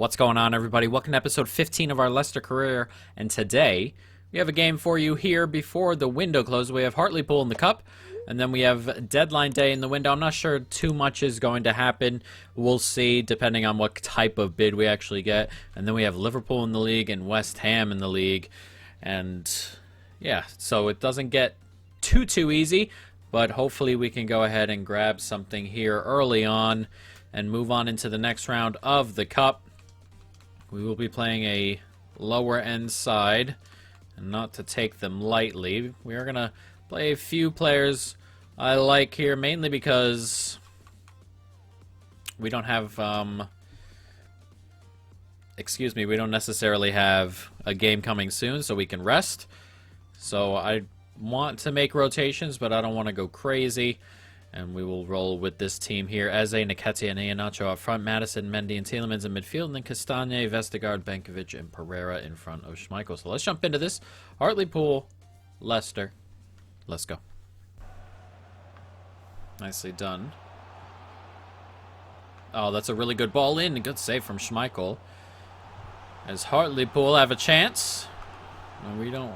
What's going on, everybody? Welcome to episode 15 of our Leicester career, and today we have a game for you here before the window closes. We have Hartlepool in the cup, and then we have deadline day in the window. I'm not sure too much is going to happen. We'll see, depending on what type of bid we actually get. And then we have Liverpool in the league and West Ham in the league, and yeah, so it doesn't get too easy, but hopefully we can go ahead and grab something here early on and move on into the next round of the cup. We will be playing a lower end side, and not to take them lightly. We are going to play a few players I like here, mainly because we don't have, we don't necessarily have a game coming soon, so we can rest. So I want to make rotations, but I don't want to go crazy. And we will roll with this team here. Eze, Nketiah, and Iheanacho up front. Madison, Mendy, and Tielemans in midfield. And then Castagne, Vestergaard, Benkovic, and Pereira in front of Schmeichel. So let's jump into this. Hartlepool, Leicester. Let's go. Nicely done. Oh, that's a really good ball in. A good save from Schmeichel. As Hartlepool have a chance. And we don't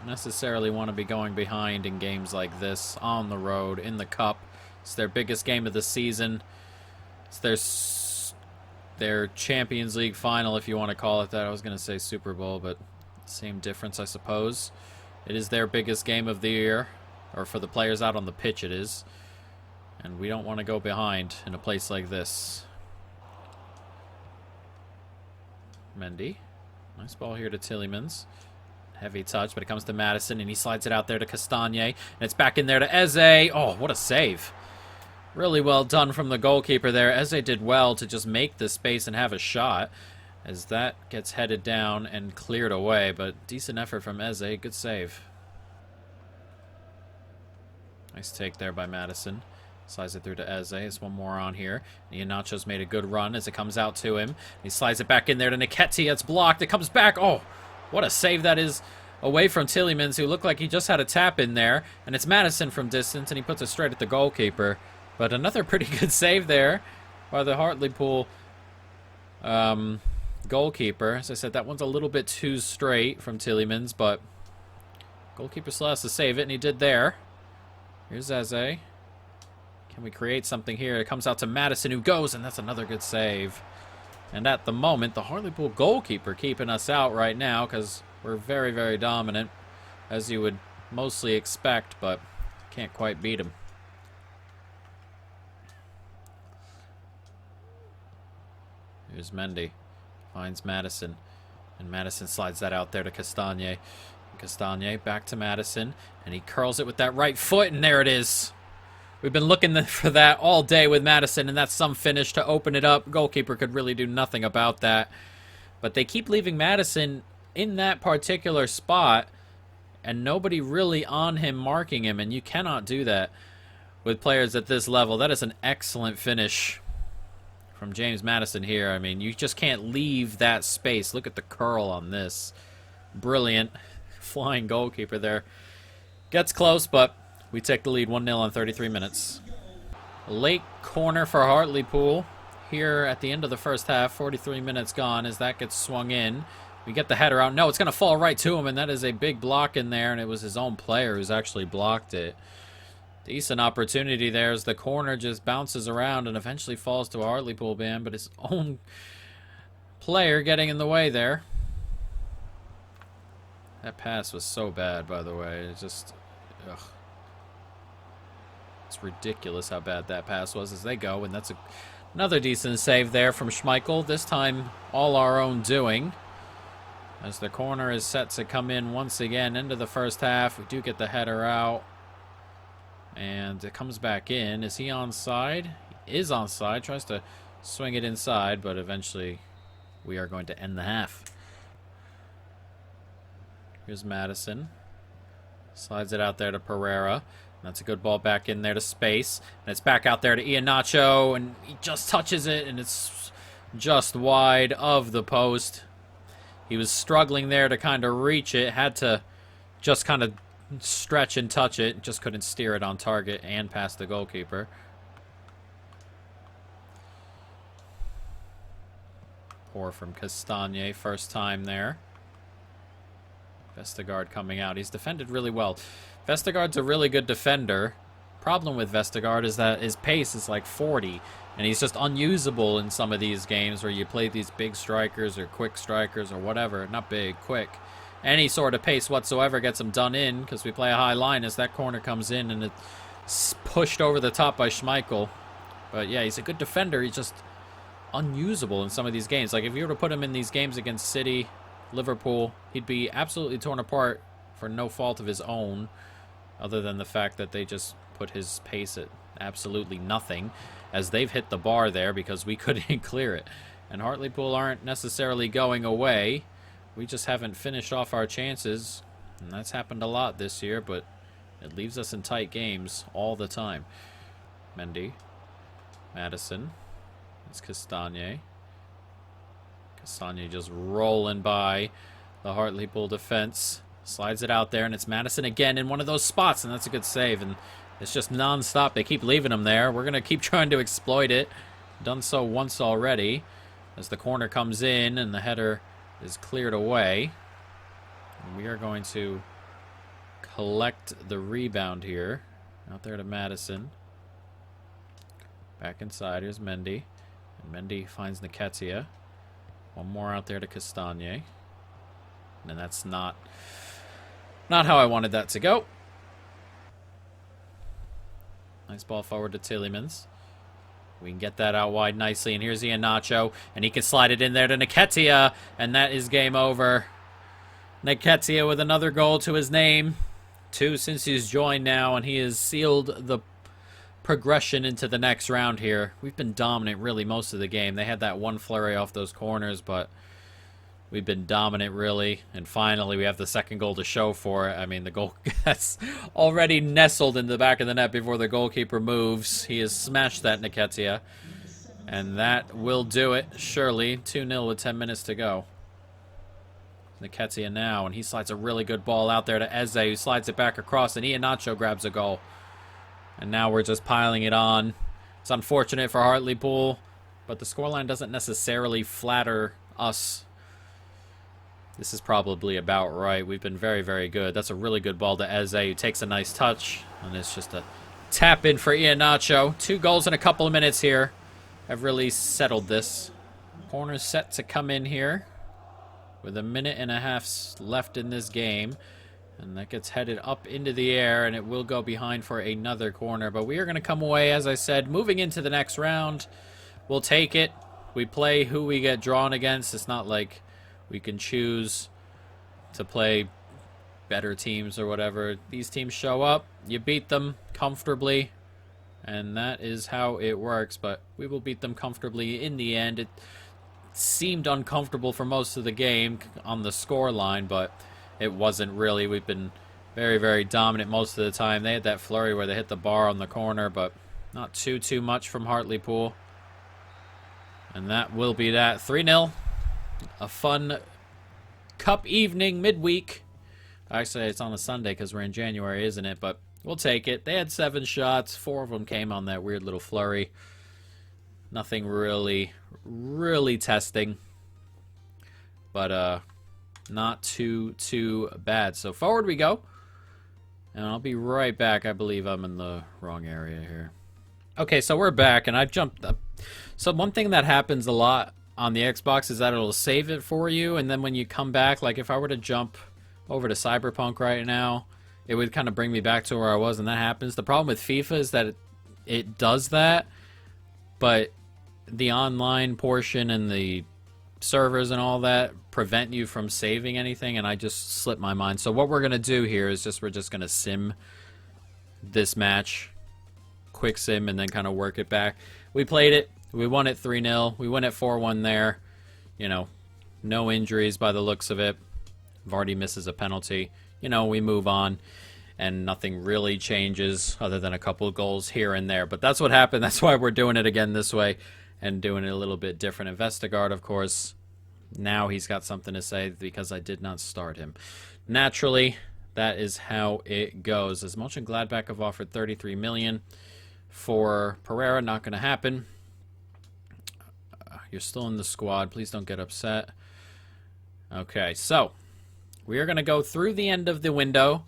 necessarily want to be going behind in games like this on the road in the cup. It's their biggest game of the season. It's their Champions League final, if you want to call it that. I was going to say Super Bowl, but same difference, I suppose. It is their biggest game of the year, or for the players out on the pitch it is, and we don't want to go behind in a place like this. Mendy, nice ball here to Tielemans. Heavy touch, but it comes to Madison, and he slides it out there to Castagne, and it's back in there to Eze. Oh, what a save. Really well done from the goalkeeper there. Eze did well to just make the space and have a shot, as that gets headed down and cleared away, but decent effort from Eze. Good save. Nice take there by Madison. Slides it through to Eze. There's one more on here. Iheanacho's made a good run as it comes out to him. He slides it back in there to Nketiah. It's blocked. It comes back. Oh! What a save that is away from Tielemans, who looked like he just had a tap in there. And it's Madison from distance, and he puts it straight at the goalkeeper. But another pretty good save there by the Hartlepool goalkeeper. As I said, that one's a little bit too straight from Tielemans, but goalkeeper still has to save it, and he did there. Here's Eze. Can we create something here? It comes out to Madison, who goes, and that's another good save. And at the moment, the Hartlepool goalkeeper keeping us out right now because we're very dominant, as you would mostly expect, but can't quite beat him. Here's Mendy. Finds Madison. And Madison slides that out there to Castagne. Castagne back to Madison. And he curls it with that right foot, and there it is. We've been looking for that all day with Madison, and that's some finish to open it up. Goalkeeper could really do nothing about that. But they keep leaving Madison in that particular spot, and nobody really on him marking him, and you cannot do that with players at this level. That is an excellent finish from James Madison here. I mean, you just can't leave that space. Look at the curl on this. Brilliant. Flying goalkeeper there. Gets close, but we take the lead 1-0 on 33 minutes. Late corner for Hartlepool here at the end of the first half. 43 minutes gone as that gets swung in. We get the header out. No, it's going to fall right to him, and that is a big block in there, and it was his own player who's actually blocked it. Decent opportunity there as the corner just bounces around and eventually falls to a Hartlepool man, but his own player getting in the way there. That pass was so bad, by the way. It's just... ugh. It's ridiculous how bad that pass was as they go, and that's another decent save there from Schmeichel. This time, all our own doing. As the corner is set to come in once again into the first half. We do get the header out. And it comes back in. Is he onside? He is onside. Tries to swing it inside, but eventually we are going to end the half. Here's Madison. Slides it out there to Pereira. That's a good ball back in there to space. And it's back out there to Iheanacho, and he just touches it, and it's just wide of the post. He was struggling there to kind of reach it. Had to just kind of stretch and touch it. Just couldn't steer it on target and past the goalkeeper. Poor from Castagne, first time there. Vestergaard coming out. He's defended really well. Vestergaard's a really good defender. Problem with Vestergaard is that his pace is like 40, and he's just unusable in some of these games where you play these big strikers or quick strikers or whatever. Not big, quick. Any sort of pace whatsoever gets him done in because we play a high line as that corner comes in and it's pushed over the top by Schmeichel. But yeah, he's a good defender. He's just unusable in some of these games. Like if you were to put him in these games against City, Liverpool, he'd be absolutely torn apart for no fault of his own, other than the fact that they just put his pace at absolutely nothing, as they've hit the bar there because we couldn't clear it. And Hartlepool aren't necessarily going away. We just haven't finished off our chances, and that's happened a lot this year, but it leaves us in tight games all the time. Mendy. Maddison. It's Castagne. Castagne just rolling by the Hartlepool defense. Slides it out there, and it's Maddison again in one of those spots, and that's a good save. And it's just non-stop. They keep leaving him there. We're going to keep trying to exploit it. Done so once already as the corner comes in and the header is cleared away. And we are going to collect the rebound here. Out there to Maddison. Back inside. Here's Mendy. And Mendy finds Nketiah. One more out there to Castagne. And that's not how I wanted that to go. Nice ball forward to Tielemans. We can get that out wide nicely. And here's Iheanacho. And he can slide it in there to Nketiah. And that is game over. Nketiah with another goal to his name. 2 since he's joined now. And he has sealed the progression into the next round here. We've been dominant really most of the game. They had that one flurry off those corners, but we've been dominant really. And finally we have the second goal to show for it. I mean, the goal gets already nestled in the back of the net before the goalkeeper moves. He has smashed that Nketiah. And that will do it, surely. 2-0 with 10 minutes to go. Nketiah now, and he slides a really good ball out there to Eze, who slides it back across, and Iheanacho grabs a goal. And now we're just piling it on. It's unfortunate for Hartlepool, but the scoreline doesn't necessarily flatter us. This is probably about right. We've been very, very good. That's a really good ball to Eze, who takes a nice touch. And it's just a tap in for Iheanacho. 2 goals in a couple of minutes here have really settled this. Corner set to come in here with 1.5 minutes left in this game. And that gets headed up into the air, and it will go behind for another corner. But we are going to come away, as I said, moving into the next round. We'll take it. We play who we get drawn against. It's not like we can choose to play better teams or whatever. These teams show up, you beat them comfortably, and that is how it works. But we will beat them comfortably in the end. It seemed uncomfortable for most of the game on the score line, but it wasn't really. We've been very, very dominant most of the time. They had that flurry where they hit the bar on the corner, but not too much from Hartlepool. And that will be that. 3-0. A fun cup evening midweek. Actually, it's on a Sunday because we're in January, isn't it? But we'll take it. They had 7 shots. 4 of them came on that weird little flurry. Nothing really testing. But, not too bad. So forward we go. And I'll be right back. I believe I'm in the wrong area here. Okay, so we're back, and I've jumped up. So one thing that happens a lot on the Xbox is that it'll save it for you, and then when you come back, like if I were to jump over to Cyberpunk right now, it would kind of bring me back to where I was, and that happens. The problem with FIFA is that it does that, but the online portion and the servers and all that prevent you from saving anything, and I just slipped my mind. So what we're going to do here is we're just going to sim this match, quick sim, and then kind of work it back. We played it. We won it 3-0. We win it 4-1 there. You know, no injuries by the looks of it. Vardy misses a penalty. You know, we move on, and nothing really changes other than a couple of goals here and there. But that's what happened. That's why we're doing it again this way and doing it a little bit different. And Vestergaard, of course, now he's got something to say because I did not start him. Naturally, that is how it goes. As Mönchengladbach have offered 33 million for Pereira, not going to happen. You're still in the squad. Please don't get upset. Okay, so we are going to go through the end of the window.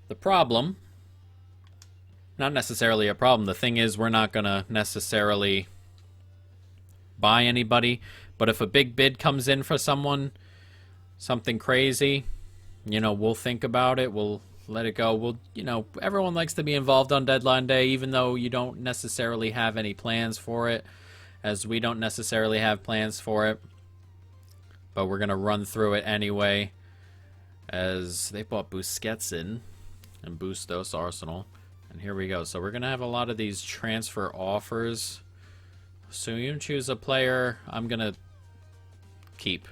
The problem, not necessarily a problem. The thing is, we're not going to necessarily buy anybody. But if a big bid comes in for someone, something crazy, you know, we'll think about it. We'll let it go. We'll, you know, everyone likes to be involved on deadline day, even though you don't necessarily have any plans for it, as we don't necessarily have plans for it. But we're going to run through it anyway, as they bought Busquets in and Bustos, Arsenal. And here we go. So we're going to have a lot of these transfer offers. So you can choose a player I'm going to keep.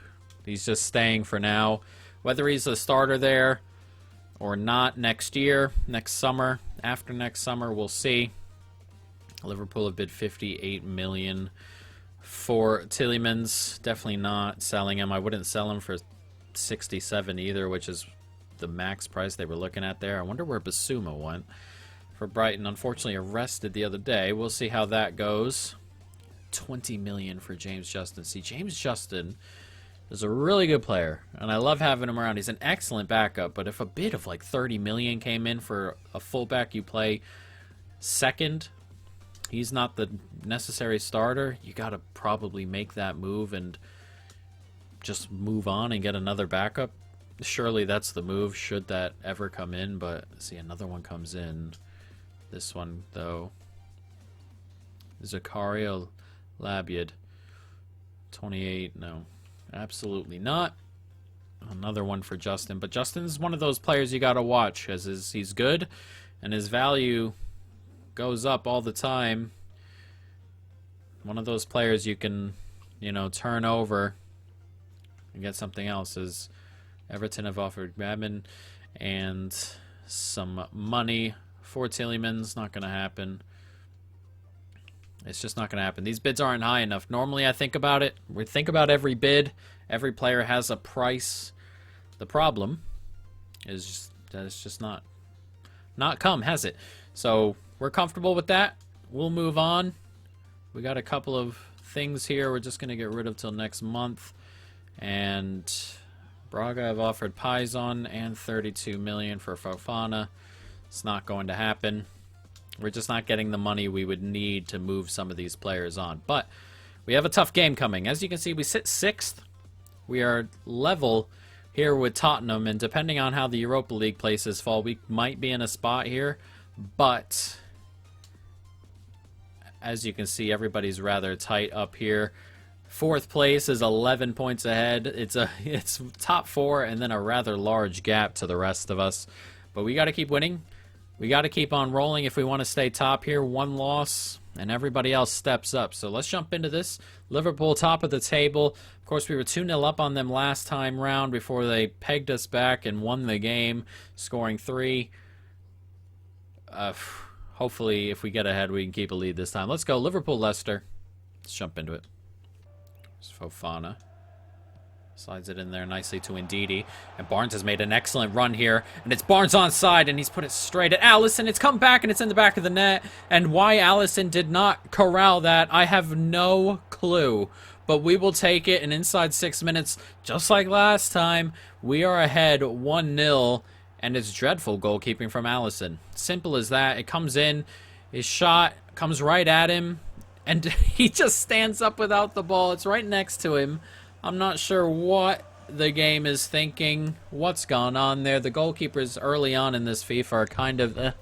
He's just staying for now. Whether he's a starter there or not next year, next summer, after next summer, we'll see. Liverpool have bid 58 million for Tielemans. Definitely not selling him. I wouldn't sell him for 67 either, which is the max price they were looking at there. I wonder where Basuma went for Brighton. Unfortunately arrested the other day. We'll see how that goes. 20 million for James Justin. See, James Justin is a really good player, and I love having him around. He's an excellent backup, but if a bid of like 30 million came in for a fullback you play second, he's not the necessary starter, you got to probably make that move and just move on and get another backup. Surely that's the move, should that ever come in. But see, another one comes in. This one, though, Zakaria Labiad, 28, no. Absolutely not. Another one for Justin. But Justin's one of those players you got to watch, as he's good, and his value goes up all the time. One of those players you can, you know, turn over and get something else. As Everton have offered Grabman and some money for Tielemans. Not going to happen. It's just not going to happen. These bids aren't high enough. Normally I think about it. We think about every bid. Every player has a price. The problem is just that it's just not come, has it? So we're comfortable with that. We'll move on. We got a couple of things here we're just going to get rid of till next month. And Braga have offered Pizon and 32 million for Fofana. It's not going to happen. We're just not getting the money we would need to move some of these players on. But we have a tough game coming. As you can see, we sit 6th. We are level here with Tottenham, and depending on how the Europa League places fall, we might be in a spot here. But as you can see, everybody's rather tight up here. 4th place is 11 points ahead. It's top 4 and then a rather large gap to the rest of us. But we got to keep winning. We got to keep on rolling if we want to stay top here. 1 loss, and everybody else steps up. So let's jump into this. Liverpool top of the table. Of course, we were 2-0 up on them last time round before they pegged us back and won the game, scoring 3. Hopefully, if we get ahead, we can keep a lead this time. Let's go. Liverpool, Leicester. Let's jump into it. It's Fofana. Slides it in there nicely to Ndidi. And Barnes has made an excellent run here. And it's Barnes onside, and he's put it straight at Alisson. It's come back, and it's in the back of the net. And why Alisson did not corral that, I have no clue. But we will take it, and inside 6 minutes, just like last time, we are ahead 1-0. And it's dreadful goalkeeping from Alisson. Simple as that. It comes in. His shot comes right at him. And he just stands up without the ball. It's right next to him. I'm not sure what the game is thinking, what's gone on there. The goalkeepers early on in this FIFA are kind of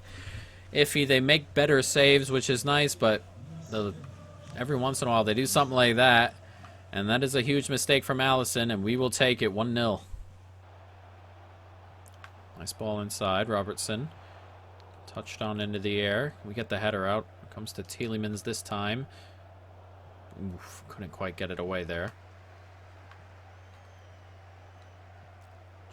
iffy. They make better saves, which is nice, but every once in a while they do something like that. And that is a huge mistake from Alisson, and we will take it 1-0. Nice ball inside. Robertson touched on into the air. We get the header out. Comes to Tielemans this time. Oof, couldn't quite get it away there.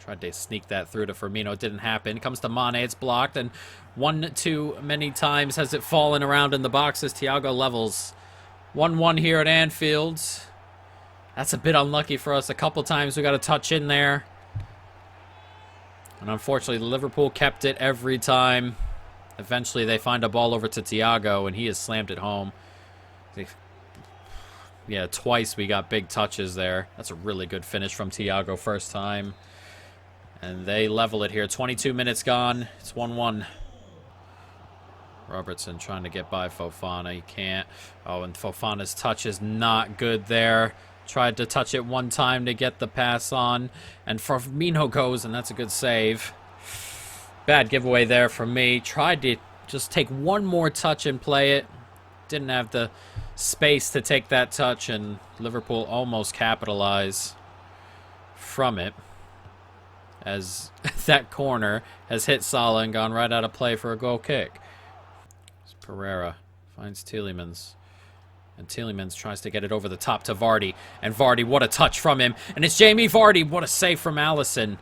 Tried to sneak that through to Firmino. It didn't happen. Comes to Mane. It's blocked. And one too many times has it fallen around in the boxes. Thiago levels. 1-1 here at Anfield. That's a bit unlucky for us. A couple times we got a touch in there. And unfortunately, Liverpool kept it every time. Eventually, they find a ball over to Thiago, and he has slammed it home. Yeah, twice we got big touches there. That's a really good finish from Thiago first time. And they level it here. 22 minutes gone. It's 1-1. Robertson trying to get by Fofana. He can't. Oh, and Fofana's touch is not good there. Tried to touch it one time to get the pass on. And Firmino goes, and that's a good save. Bad giveaway there from me. Tried to just take one more touch and play it. Didn't have the space to take that touch, and Liverpool almost capitalize from it. As that corner has hit Salah and gone right out of play for a goal kick. Pereira finds Tielemans. And Tielemans tries to get it over the top to Vardy. And Vardy, what a touch from him. And it's Jamie Vardy. What a save from Alisson.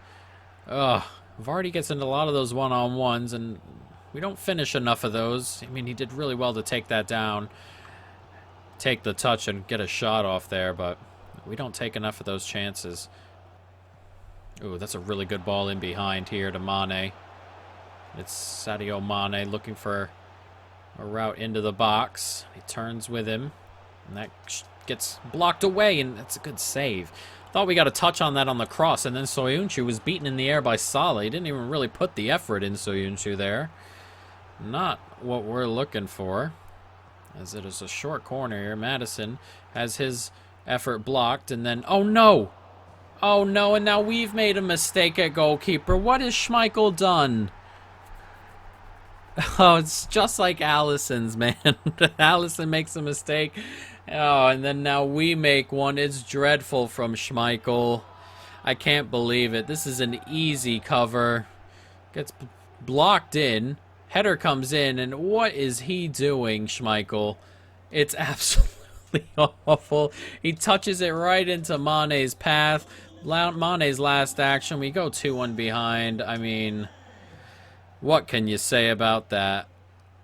Ugh. Vardy gets into a lot of those one-on-ones, and we don't finish enough of those. I mean, he did really well to take that down. Take the touch and get a shot off there, but we don't take enough of those chances. Ooh, that's a really good ball in behind here to Mane. It's Sadio Mane looking for a route into the box. He turns with him, and that gets blocked away, and that's a good save. Thought we got a touch on that on the cross, and then Soyuncu was beaten in the air by Salah. He didn't even really put the effort in Soyuncu there. Not what we're looking for, as it is a short corner here. Maddison has his effort blocked, and then, oh no! Oh no, and now we've made a mistake at goalkeeper. What has Schmeichel done? Oh, it's just like Alisson's, man. Alisson makes a mistake. Oh, and then now we make one. It's dreadful from Schmeichel. I can't believe it. This is an easy cover. Gets blocked in. Header comes in, and what is he doing, Schmeichel? It's absolutely awful. He touches it right into Mane's path. Mane's last action. We go 2-1 behind. I mean, what can you say about that?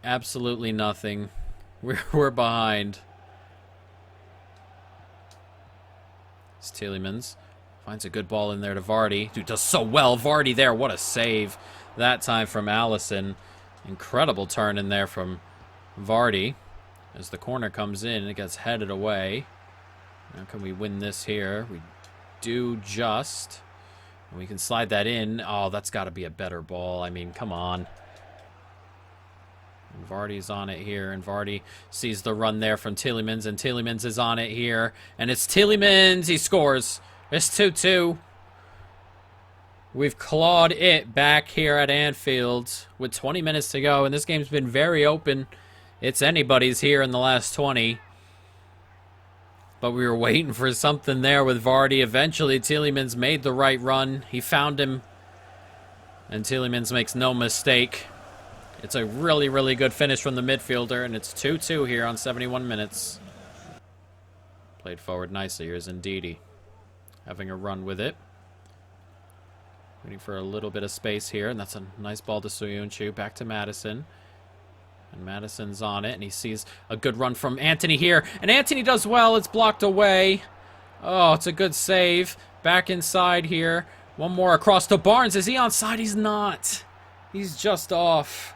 Absolutely nothing. We're behind. It's Tielemans. Finds a good ball in there to Vardy. Dude does so well. Vardy there. What a save. That time from Alisson. Incredible turn in there from Vardy. As the corner comes in, it gets headed away. How can we win this here? We do just. We can slide that in. Oh, that's got to be a better ball. I mean, come on. And Vardy's on it here, and Vardy sees the run there from Tielemans, and Tielemans is on it here. And it's Tielemans. He scores. It's 2-2. We've clawed it back here at Anfield with 20 minutes to go, and this game's been very open. It's anybody's here in the last 20. But we were waiting for something there with Vardy. Eventually, Tielemans made the right run. He found him. And Tielemans makes no mistake. It's a really, really good finish from the midfielder. And it's 2-2 here on 71 minutes. Played forward nicely. Here's Ndidi. Having a run with it. Waiting for a little bit of space here. And that's a nice ball to Soyuncu. Back to Maddison. And Maddison's on it, and he sees a good run from Antony here. And Antony does well. It's blocked away. Oh, it's a good save. Back inside here. One more across to Barnes. Is he onside? He's not. He's just off.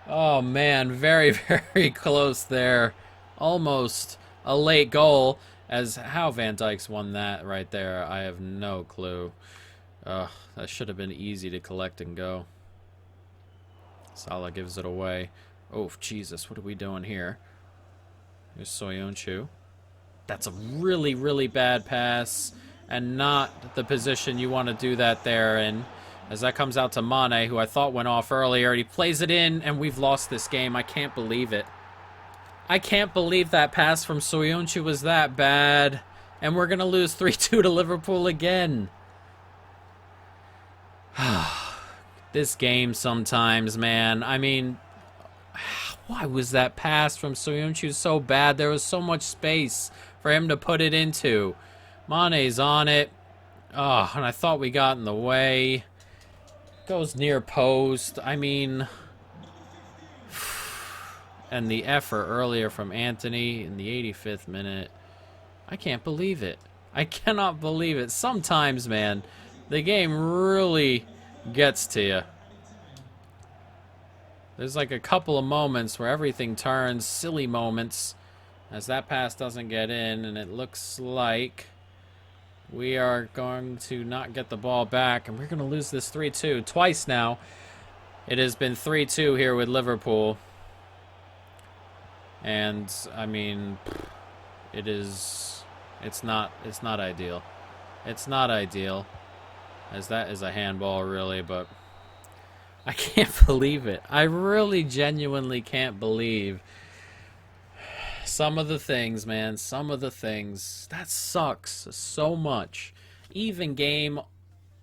Oh, man. Very, very close there. Almost a late goal. As how Van Dijk's won that right there, I have no clue. That should have been easy to collect and go. Salah gives it away. Oh, Jesus, what are we doing here? Here's Soyuncu. That's a really, really bad pass, and not the position you want to do that there in. As that comes out to Mane, who I thought went off earlier. He plays it in, and we've lost this game. I can't believe it. I can't believe that pass from Soyuncu was that bad, and we're going to lose 3-2 to Liverpool again. This game sometimes, man. I mean, why was that pass from Soyuncu so bad? There was so much space for him to put it into. Mane's on it. Oh, and I thought we got in the way. Goes near post. I mean, and the effort earlier from Antony in the 85th minute. I can't believe it. I cannot believe it. Sometimes, man, the game really gets to you. There's like a couple of moments where everything turns, silly moments, as that pass doesn't get in, and it looks like we are going to not get the ball back, and we're going to lose this 3-2 twice now. It has been 3-2 here with Liverpool. And, I mean, it's not ideal. It's not ideal, as that is a handball, really, but I can't believe it. I really genuinely can't believe some of the things, man. Some of the things. That sucks so much. Even game,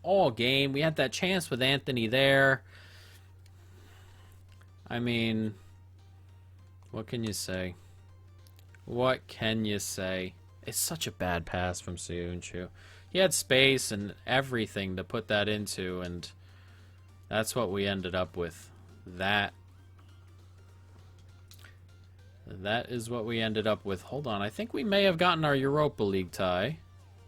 all game. We had that chance with Anthony there. I mean, what can you say? What can you say? It's such a bad pass from Soyuncu. He had space and everything to put that into, and that's what we ended up with. That is what we ended up with. Hold on, I think we may have gotten our Europa League tie.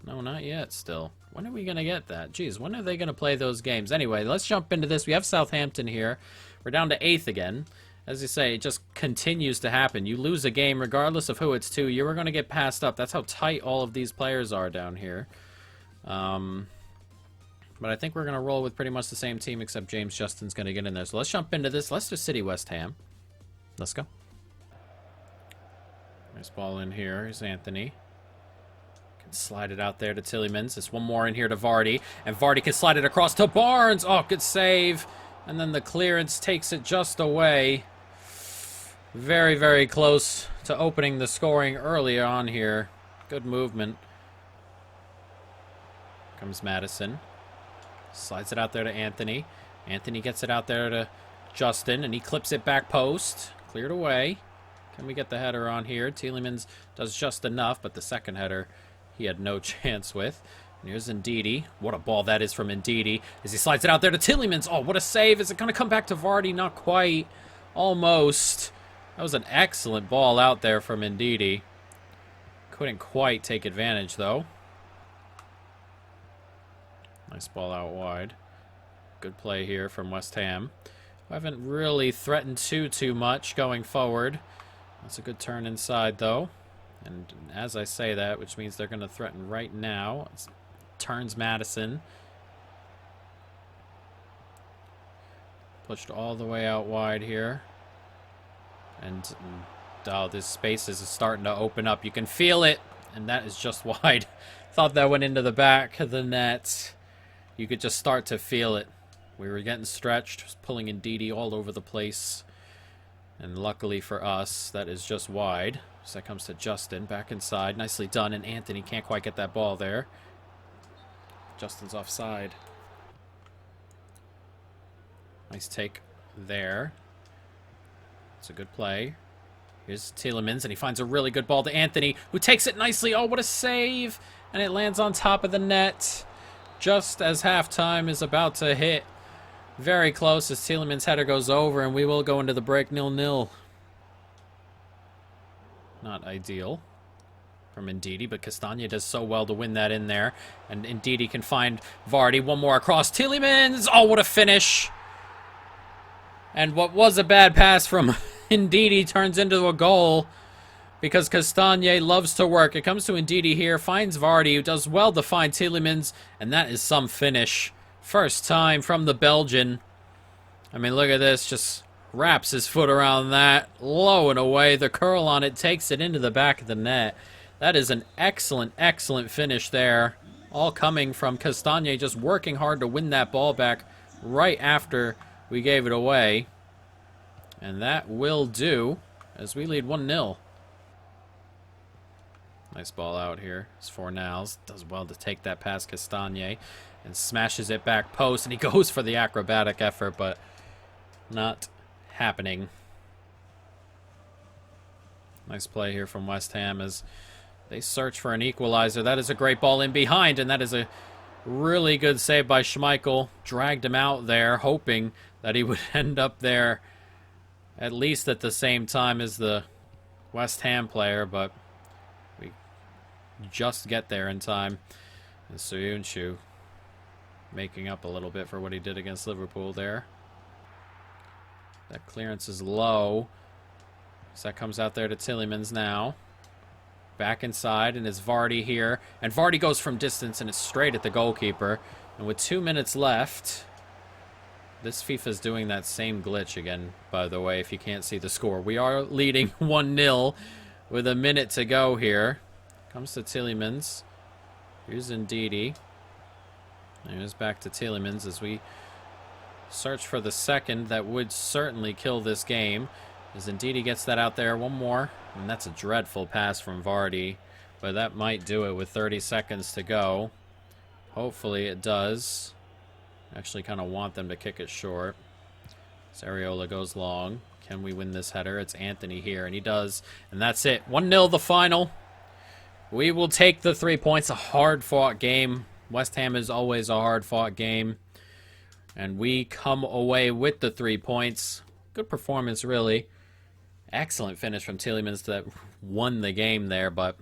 No, not yet still. When are we going to get that? Jeez, when are they going to play those games? Anyway, let's jump into this. We have Southampton here. We're down to 8th again. As you say, it just continues to happen. You lose a game, regardless of who it's to, you are going to get passed up. That's how tight all of these players are down here. But I think we're going to roll with pretty much the same team, except James Justin's going to get in there. So let's jump into this. Leicester City, West Ham. Let's go. Nice ball in here. Here's Anthony. Can slide it out there to Tielemans. There's one more in here to Vardy. And Vardy can slide it across to Barnes. Oh, good save. And then the clearance takes it just away. Very, very close to opening the scoring early on here. Good movement. Comes Maddison. Slides it out there to Anthony. Anthony gets it out there to Justin, and he clips it back post. Cleared away. Can we get the header on here? Tielemans does just enough, but the second header he had no chance with. And here's Ndidi. What a ball that is from Ndidi as he slides it out there to Tielemans. Oh, what a save. Is it going to come back to Vardy? Not quite. Almost. That was an excellent ball out there from Ndidi. Couldn't quite take advantage, though. Nice ball out wide. Good play here from West Ham. We haven't really threatened too much going forward. That's a good turn inside, though. And as I say that, which means they're going to threaten right now. Turns Maddison. Pushed all the way out wide here. And oh, this space is starting to open up. You can feel it. And that is just wide. Thought that went into the back of the net. You could just start to feel it. We were getting stretched, just pulling Ndidi all over the place. And luckily for us, that is just wide. So that comes to Justin, back inside. Nicely done, and Anthony can't quite get that ball there. Justin's offside. Nice take there. It's a good play. Here's Tielemans, and he finds a really good ball to Anthony, who takes it nicely. Oh, what a save! And it lands on top of the net, just as halftime is about to hit. Very close as Tielemans' header goes over, and we will go into the break 0-0. Not ideal from Ndidi, but Castagna does so well to win that in there. And Ndidi can find Vardy. One more across. Tielemans! Oh, what a finish! And what was a bad pass from Ndidi turns into a goal because Castagna loves to work. It comes to Ndidi here, finds Vardy, who does well to find Tielemans, and that is some finish. First time from the Belgian. I mean, look at this. Just wraps his foot around that. Low and away. The curl on it takes it into the back of the net. That is an excellent, excellent finish there. All coming from Castagna just working hard to win that ball back right after we gave it away. And that will do as we lead 1-0. Nice ball out here. It's Fornals. Does well to take that past Castagna and smashes it back post. And he goes for the acrobatic effort, but not happening. Nice play here from West Ham as they search for an equalizer. That is a great ball in behind, and that is a really good save by Schmeichel. Dragged him out there, hoping that he would end up there at least at the same time as the West Ham player, but we just get there in time. And Soyuncu making up a little bit for what he did against Liverpool there. That clearance is low. So that comes out there to Tielemans now. Back inside, and it's Vardy here. And Vardy goes from distance, and it's straight at the goalkeeper. And with 2 minutes left, this FIFA's doing that same glitch again, by the way, if you can't see the score. We are leading 1-0 with a minute to go here. Comes to Tielemans. Here's Ndidi. Here's back to Tielemans as we search for the second that would certainly kill this game. As Ndidi gets that out there. One more. And that's a dreadful pass from Vardy. But that might do it with 30 seconds to go. Hopefully it does. Actually kind of want them to kick it short. Sariola goes long. Can we win this header? It's Anthony here, and he does. And that's it. 1-0 the final. We will take the 3 points. A hard-fought game. West Ham is always a hard-fought game. And we come away with the 3 points. Good performance, really. Excellent finish from Tielemans that won the game there, but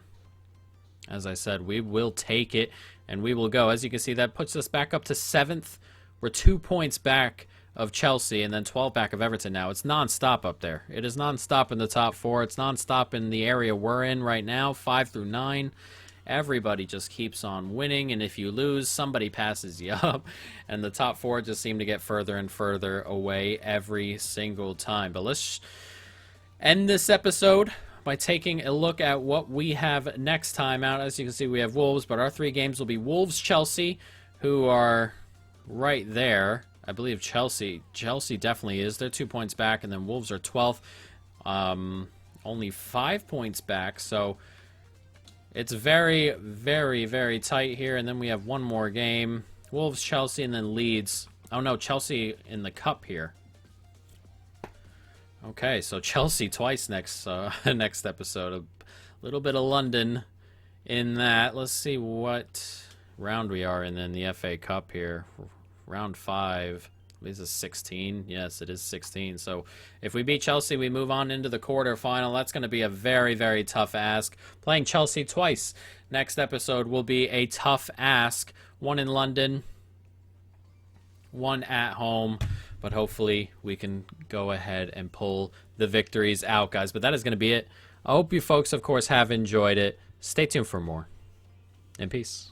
as I said, we will take it and we will go. As you can see, that puts us back up to 7th. We're 2 points back of Chelsea and then 12 back of Everton now. It's non-stop up there. It is non-stop in the top 4. It's non-stop in the area we're in right now, 5 through 9. Everybody just keeps on winning, and if you lose, somebody passes you up. And the top 4 just seem to get further and further away every single time. But let's end this episode by taking a look at what we have next time out. As you can see, we have Wolves, but our 3 games will be Wolves-Chelsea, who are right there. I believe Chelsea definitely is. They're 2 points back, and then Wolves are 12th. Only 5 points back, so it's very, very, very tight here. And then we have one more game. Wolves, Chelsea, and then Leeds. Oh, no, Chelsea in the cup here. Okay, so Chelsea twice next episode. A little bit of London in that. Let's see what round we are in the FA Cup here. Round 5. This is 16. Yes, it is 16. So if we beat Chelsea, we move on into the quarterfinal. That's going to be a very, very tough ask. Playing Chelsea twice next episode will be a tough ask. One in London, one at home. But hopefully we can go ahead and pull the victories out, guys. But that is going to be it. I hope you folks, of course, have enjoyed it. Stay tuned for more. And peace.